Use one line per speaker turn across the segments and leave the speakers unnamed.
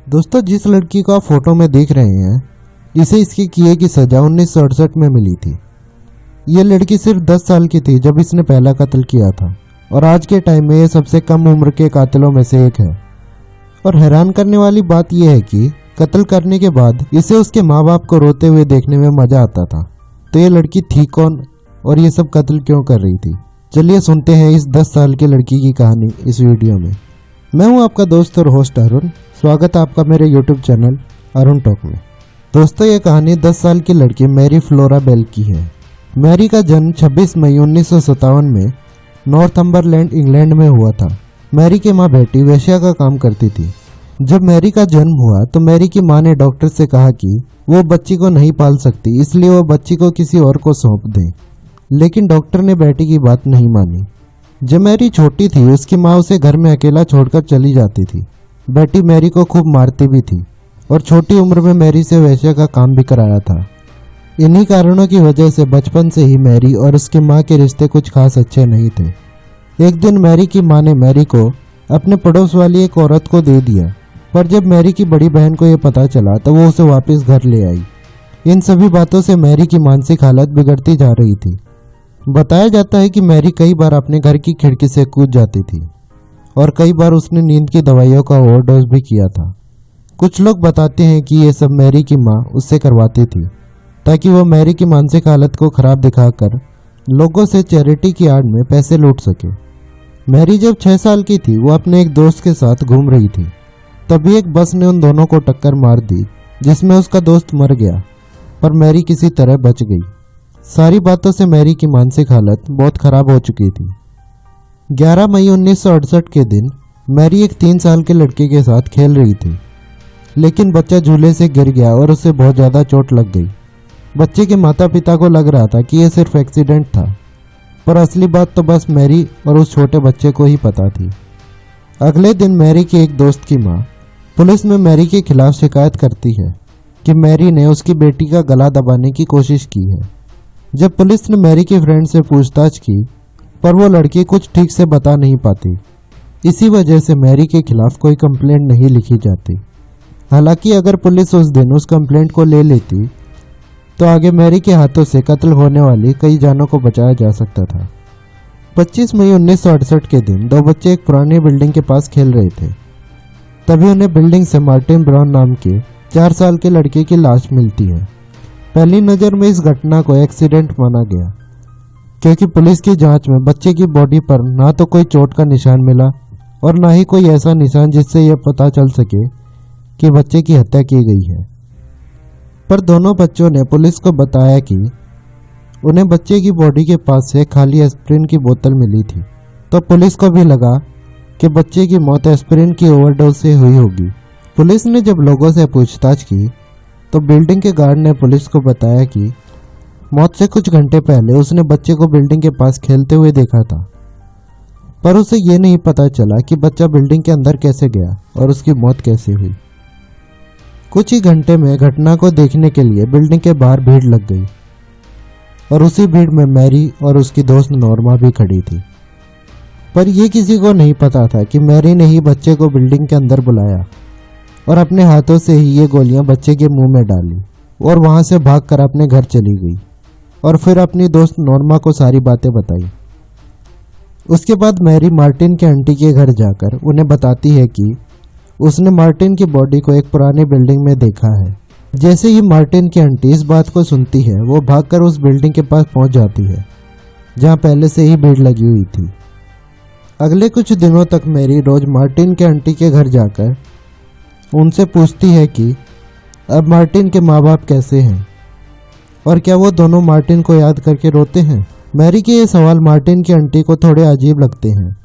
दोस्तों, जिस लड़की को आप फोटो में देख रहे हैं, इसे इसके किए की सजा 1968 में मिली थी। ये लड़की सिर्फ 10 साल की थी जब इसने पहला कत्ल किया था और आज के टाइम में ये सबसे कम उम्र के कातिलों में से एक है। और हैरान करने वाली बात यह है कि कत्ल करने के बाद इसे उसके माँ बाप को रोते हुए देखने में मजा आता था। तो ये लड़की थी कौन और ये सब कत्ल क्यों कर रही थी? चलिए सुनते हैं इस 10 साल की लड़की की कहानी इस वीडियो में। मैं हूं आपका दोस्त और होस्ट अरुण। स्वागत है आपका मेरे यूट्यूब चैनल अरुण टॉक में। दोस्तों, ये कहानी 10 साल की लड़की मैरी फ्लोरा बेल की है। मैरी का जन्म 26 मई 1957 में नॉर्थम्बरलैंड इंग्लैंड में हुआ था। मैरी की माँ बेटी वेश्या का काम करती थी। जब मैरी का जन्म हुआ तो मैरी की माँ ने डॉक्टर से कहा कि वो बच्ची को नहीं पाल सकती, इसलिए वो बच्ची को किसी और को सौंप दें। लेकिन डॉक्टर ने बेटी की बात नहीं मानी। जब मैरी छोटी थी उसकी माँ उसे घर में अकेला छोड़कर चली जाती थी। बेटी मैरी को खूब मारती भी थी और छोटी उम्र में मैरी से वेश्या का काम भी कराया था। इन्हीं कारणों की वजह से बचपन से ही मैरी और उसकी माँ के रिश्ते कुछ खास अच्छे नहीं थे। एक दिन मैरी की माँ ने मैरी को अपने पड़ोस वाली एक औरत को दे दिया, पर जब मैरी की बड़ी बहन को यह पता चला तो वो उसे वापस घर ले आई। इन सभी बातों से मैरी की मानसिक हालत बिगड़ती जा रही थी। बताया जाता है कि मैरी कई बार अपने घर की खिड़की से कूद जाती थी और कई बार उसने नींद की दवाइयों का ओवरडोज भी किया था। कुछ लोग बताते हैं कि ये सब मैरी की माँ उससे करवाती थी ताकि वो मैरी की मानसिक हालत को खराब दिखाकर लोगों से चैरिटी की आड़ में पैसे लूट सके। मैरी जब 6 साल की थी वो अपने एक दोस्त के साथ घूम रही थी। तभी एक बस ने उन दोनों को टक्कर मार दी जिसमें उसका दोस्त मर गया, पर मैरी किसी तरह बच गई। सारी बातों से मैरी की मानसिक हालत बहुत खराब हो चुकी थी। 11 मई 1968 के दिन मैरी एक 3 साल के लड़के के साथ खेल रही थी, लेकिन बच्चा झूले से गिर गया और उसे बहुत ज़्यादा चोट लग गई। बच्चे के माता पिता को लग रहा था कि यह सिर्फ एक्सीडेंट था, पर असली बात तो बस मैरी और उस छोटे बच्चे को ही पता थी। अगले दिन मैरी के एक दोस्त की माँ पुलिस में मैरी के खिलाफ शिकायत करती है कि मैरी ने उसकी बेटी का गला दबाने की कोशिश की है। जब पुलिस ने मैरी के फ्रेंड से पूछताछ की, पर वो लड़की कुछ ठीक से बता नहीं पाती। इसी वजह से मैरी के खिलाफ कोई कंप्लेंट नहीं लिखी जाती। हालांकि अगर पुलिस उस दिन उस कंप्लेंट को ले लेती तो आगे मैरी के हाथों से कत्ल होने वाली कई जानों को बचाया जा सकता था। 25 मई 1968 के दिन 2 बच्चे एक पुरानी बिल्डिंग के पास खेल रहे थे। तभी उन्हें बिल्डिंग से मार्टिन ब्राउन नाम के 4 साल के लड़के की लाश मिलती है। पहली नज़र में इस घटना को एक्सीडेंट माना गया, क्योंकि पुलिस की जांच में बच्चे की बॉडी पर ना तो कोई चोट का निशान मिला और ना ही कोई ऐसा निशान जिससे यह पता चल सके कि बच्चे की हत्या की गई है। पर दोनों बच्चों ने पुलिस को बताया कि उन्हें बच्चे की बॉडी के पास से खाली एस्प्रिन की बोतल मिली थी। तो पुलिस को भी लगा कि बच्चे की मौत एस्प्रिन की ओवरडोज से हुई होगी। पुलिस ने जब लोगों से पूछताछ की तो बिल्डिंग के गार्ड ने पुलिस को बताया कि मौत से कुछ घंटे पहले उसने बच्चे को बिल्डिंग के पास खेलते हुए देखा था, पर उसे ये नहीं पता चला कि बच्चा बिल्डिंग के अंदर कैसे गया और उसकी मौत कैसे हुई। कुछ ही घंटे में घटना को देखने के लिए बिल्डिंग के बाहर भीड़ लग गई और उसी भीड़ में मैरी और उसकी दोस्त नॉर्मा भी खड़ी थी। पर यह किसी को नहीं पता था कि मैरी ने ही बच्चे को बिल्डिंग के अंदर बुलाया और अपने हाथों से ही ये गोलियां बच्चे के मुंह में डाली और वहां से भागकर अपने घर चली गई और फिर अपनी दोस्त नॉर्मा को सारी बातें बताई। उसके बाद मैरी मार्टिन के आंटी के घर जाकर उन्हें बताती है कि उसने मार्टिन की बॉडी को एक पुरानी बिल्डिंग में देखा है। जैसे ही मार्टिन की आंटी इस बात को सुनती है, वो भागकर उस बिल्डिंग के पास पहुंच जाती है जहां पहले से ही भीड़ लगी हुई थी। अगले कुछ दिनों तक मैरी रोज मार्टिन के आंटी के घर जाकर उनसे पूछती है कि अब मार्टिन के माँ बाप कैसे हैं और क्या वो दोनों मार्टिन को याद करके रोते हैं। मैरी के ये सवाल मार्टिन की आंटी को थोड़े अजीब लगते हैं,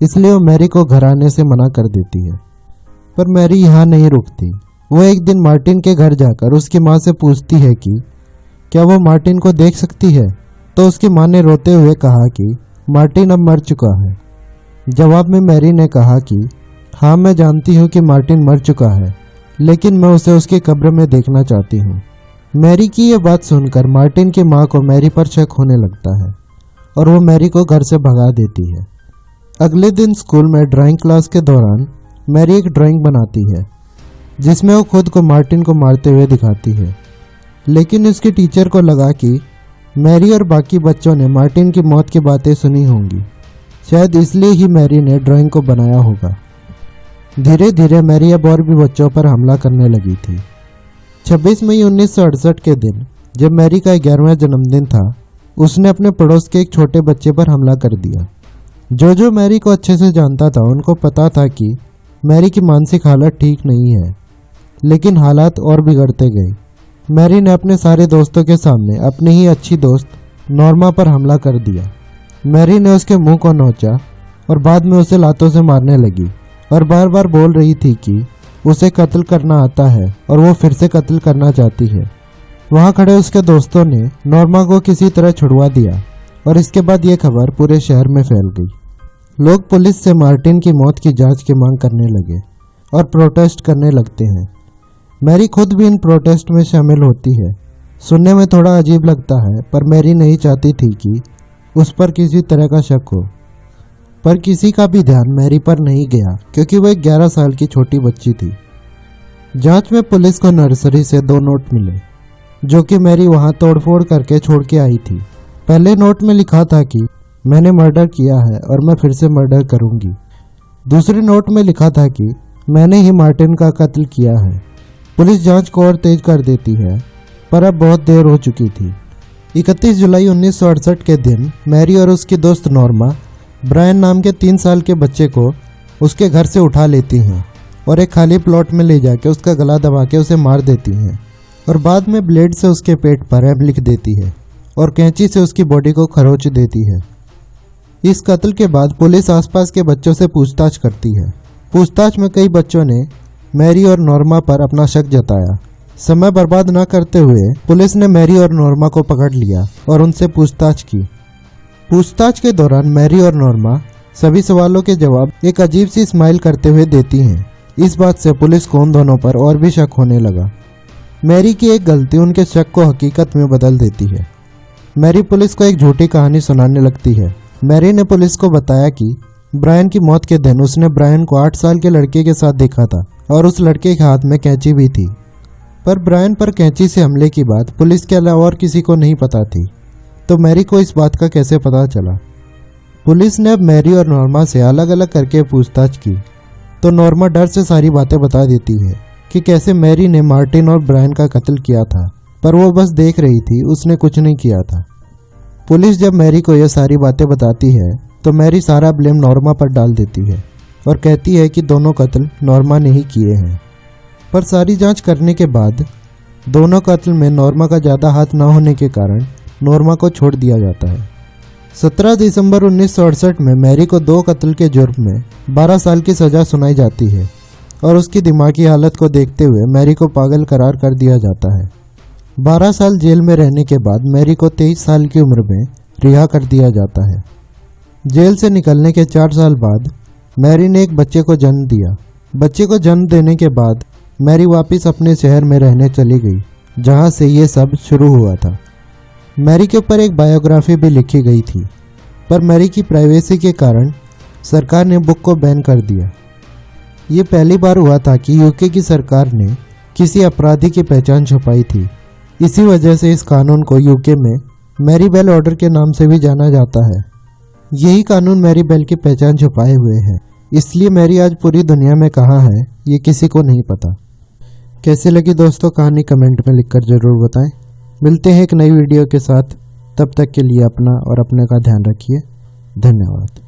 इसलिए वो मैरी को घर आने से मना कर देती है। पर मैरी यहाँ नहीं रुकती। वो एक दिन मार्टिन के घर जाकर उसकी माँ से पूछती है कि क्या वो मार्टिन को देख सकती है। तो उसकी माँ ने रोते हुए कहा कि मार्टिन अब मर चुका है। जवाब में मैरी ने कहा कि हाँ, मैं जानती हूँ कि मार्टिन मर चुका है, लेकिन मैं उसे उसकी कब्र में देखना चाहती हूँ। मैरी की ये बात सुनकर मार्टिन की माँ को मैरी पर शक होने लगता है और वो मैरी को घर से भगा देती है। अगले दिन स्कूल में ड्राइंग क्लास के दौरान मैरी एक ड्राइंग बनाती है जिसमें वो खुद को मार्टिन को मारते हुए दिखाती है। लेकिन उसके टीचर को लगा कि मैरी और बाकी बच्चों ने मार्टिन की मौत की बातें सुनी होंगी, शायद इसलिए ही मैरी ने ड्राइंग को बनाया होगा। धीरे धीरे मैरी अब और भी बच्चों पर हमला करने लगी थी। 26 मई 1968 के दिन जब मैरी का 11वां जन्मदिन था, उसने अपने पड़ोस के एक छोटे बच्चे पर हमला कर दिया। जो मैरी को अच्छे से जानता था उनको पता था कि मैरी की मानसिक हालत ठीक नहीं है, लेकिन हालात और बिगड़ते गए। मैरी ने अपने सारे दोस्तों के सामने अपनी ही अच्छी दोस्त नॉर्मा पर हमला कर दिया। मैरी ने उसके मुंह को नोचा और बाद में उसे लातों से मारने लगी और बार बार बोल रही थी कि उसे कत्ल करना आता है और वो फिर से कत्ल करना चाहती है। वहाँ खड़े उसके दोस्तों ने नॉर्मा को किसी तरह छुड़वा दिया और इसके बाद ये खबर पूरे शहर में फैल गई। लोग पुलिस से मार्टिन की मौत की जांच की मांग करने लगे और प्रोटेस्ट करने लगते हैं। मैरी खुद भी इन प्रोटेस्ट में शामिल होती है। सुनने में थोड़ा अजीब लगता है, पर मैरी नहीं चाहती थी कि उस पर किसी तरह का शक हो। पर किसी का भी ध्यान मैरी पर नहीं गया क्योंकि वह 11 साल की छोटी बच्ची थी। जांच में पुलिस को नर्सरी से 2 नोट मिले जो कि मैरी वहां तोड़फोड़ करके छोड़ के आई थी। पहले नोट में लिखा था कि मैंने मर्डर किया है और मैं फिर से मर्डर करूंगी। दूसरे नोट में लिखा था कि मैंने ही मार्टिन का कत्ल किया है। पुलिस जांच को और तेज कर देती है, पर अब बहुत देर हो चुकी थी। 31 जुलाई 1968 के दिन मैरी और उसकी दोस्त नॉर्मा ब्रायन नाम के 3 साल के बच्चे को उसके घर से उठा लेती हैं और एक खाली प्लॉट में ले जाके उसका गला दबा के उसे मार देती हैं और बाद में ब्लेड से उसके पेट पर एम लिख देती है और कैंची से उसकी बॉडी को खरोच देती है। इस कत्ल के बाद पुलिस आसपास के बच्चों से पूछताछ करती है। पूछताछ में कई बच्चों ने मैरी और नॉर्मा पर अपना शक जताया। समय बर्बाद न करते हुए पुलिस ने मैरी और नॉर्मा को पकड़ लिया और उनसे पूछताछ की। पूछताछ के दौरान मैरी और नॉर्मा सभी सवालों के जवाब एक अजीब सी स्माइल करते हुए देती हैं। इस बात से पुलिस को उन दोनों पर और भी शक होने लगा। मैरी की एक गलती उनके शक को हकीकत में बदल देती है। मैरी पुलिस को एक झूठी कहानी सुनाने लगती है। मैरी ने पुलिस को बताया कि ब्रायन की मौत के दिन उसने ब्रायन को 8 साल के लड़के के साथ देखा था और उस लड़के के हाथ में कैंची भी थी। पर ब्रायन पर कैंची से हमले की बात पुलिस के अलावा और किसी को नहीं पता थी, तो मैरी को इस बात का कैसे पता चला। पुलिस ने अब मैरी और नॉर्मा से अलग अलग करके पूछताछ की तो नॉर्मा डर से सारी बातें बता देती है कि कैसे मैरी ने मार्टिन और ब्रायन का कत्ल किया था, पर वो बस देख रही थी, उसने कुछ नहीं किया था। पुलिस जब मैरी को यह सारी बातें बताती है तो मैरी सारा ब्लेम नॉर्मा पर डाल देती है और कहती है कि दोनों कत्ल नॉर्मा ने ही किए हैं। पर सारी जांच करने के बाद दोनों कत्ल में नॉर्मा का ज़्यादा हाथ न होने के कारण नॉर्मा को छोड़ दिया जाता है। 17 दिसंबर 1968 में मैरी को 2 कत्ल के जुर्म में 12 साल की सज़ा सुनाई जाती है और उसकी दिमागी हालत को देखते हुए मैरी को पागल करार कर दिया जाता है। 12 साल जेल में रहने के बाद मैरी को 23 साल की उम्र में रिहा कर दिया जाता है। जेल से निकलने के 4 साल बाद मैरी ने एक बच्चे को जन्म दिया। बच्चे को जन्म देने के बाद मैरी वापस अपने शहर में रहने चली गई, जहां से ये सब शुरू हुआ था। मैरी के ऊपर एक बायोग्राफी भी लिखी गई थी, पर मैरी की प्राइवेसी के कारण सरकार ने बुक को बैन कर दिया। ये पहली बार हुआ था कि यूके की सरकार ने किसी अपराधी की पहचान छुपाई थी। इसी वजह से इस कानून को यूके में मैरी बेल ऑर्डर के नाम से भी जाना जाता है। यही कानून मैरी बेल की पहचान छुपाए हुए है, इसलिए मैरी आज पूरी दुनिया में कहाँ है ये किसी को नहीं पता। कैसे लगी दोस्तों कहानी कमेंट में लिखकर ज़रूर बताएं। मिलते हैं एक नई वीडियो के साथ, तब तक के लिए अपना और अपने का ध्यान रखिए। धन्यवाद।